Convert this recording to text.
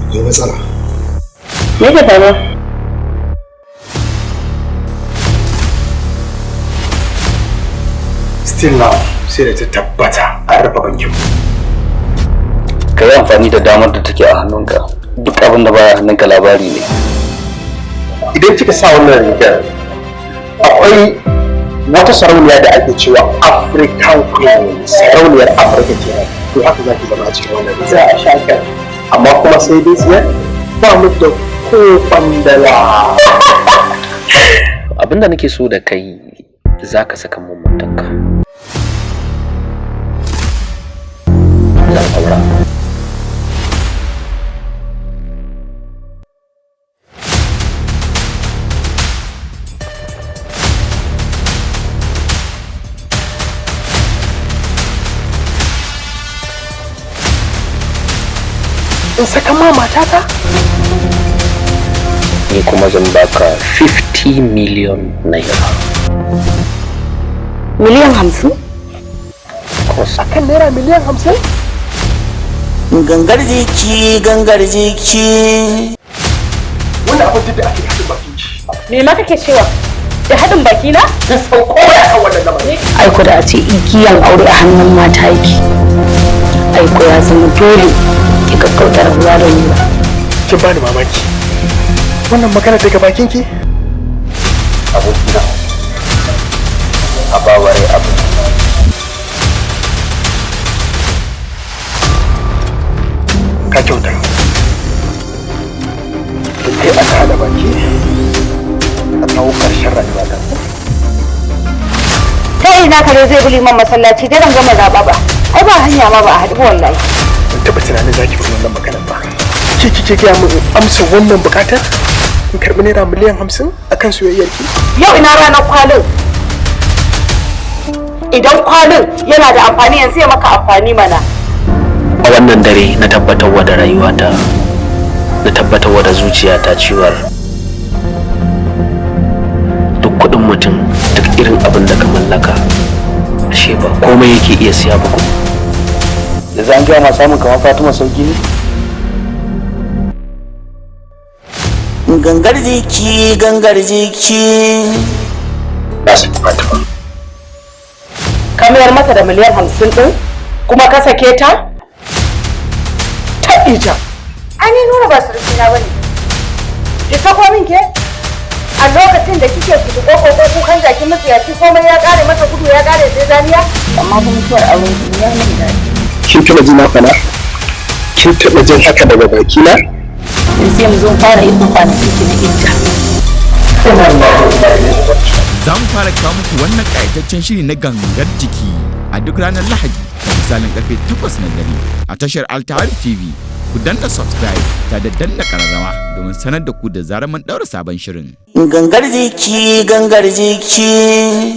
akwai matsala. Me ke faruwa? Still now sai da ta tabbata an rufe bankin. Ka yi amfani da damar da take a hannunka. Duk abin da baya hannunka labari ne. Idan kika sa wannan rigar, akwai wata sarauniya da ake cewa African Queen, sarauniyar Afirka kenan. To haka za ki zama a cikin wannan rigar. Za a sha kai. Amma kuma sai dai siyar ba mu da ko bandala. Abinda nake so da kai za ka saka mun mutanka. Zan aura. In saka ma matata? Ni kuma zan baka 50 million naira. Miliyan 50? Akan naira miliyan 50? Gangar jiki, gangar jiki. Wannan abin da ake haɗin bakin ki. Me ma kake cewa? Da haɗin baki na? Kin san kowa kan wannan lamarin. Aiko da a ce igiyan aure a hannun mata yake. Aiko ya zama dole ki gaggauta rabuwa da ni ba. Kin bani mamaki. Wannan magana daga bakin ki? Abokina. Abaware abu. Ka kyauta. Da kai aka hada baki a kawo ƙarshen rayuwa ta. Ta ina kare zai bi liman masallaci dai ban gama zaba ba. Ai ba hanya ma ba a haɗu wallahi. Ban taɓa tunanin zaki fi wannan maganar ba. Ke kike gaya min amsa wannan buƙatar? In karɓi naira miliyan 50 akan soyayyar ki? Yau ina ranar kwalin. Idan kwalin yana da amfani yanzu ya maka amfani mana. A wannan dare na tabbatar da rayuwata, na tabbatar da zuciyata cewar duk kuɗin mutum, duk irin abin da ka mallaka, ashe ba komai yake iya siya ba kuma. Da za an gaya ma samun kamar Fatima sauki ne? Gangar jiki, gangar jiki. Na su Fatima. Ka mayar mata da miliyan 50 ɗin kuma ka sake ta? Ta ija. Ai ni nuna ba surukina bane. Ki sako min ke? A lokacin da kike fito ko kukan jakin matsiyaci komai ya kare masa gudu ya kare sai zaniya? Amma kuma mutuwar auren ki ya min daɗi. Kin taɓa ji na fana? Kin taɓa jin haka daga bakina? Sai mu zo fara yin kwanakin ki na idda. Za mu fara kawo muku wannan ƙayataccen shiri na gangar jiki a duk ranar Lahadi da misalin karfe 8 na dare a tashar Altahari TV. Ku danna subscribe ta da danna ƙararrawa domin sanar da ku da zarar mun ɗaura sabon shirin. Gangar jiki, gangar jiki.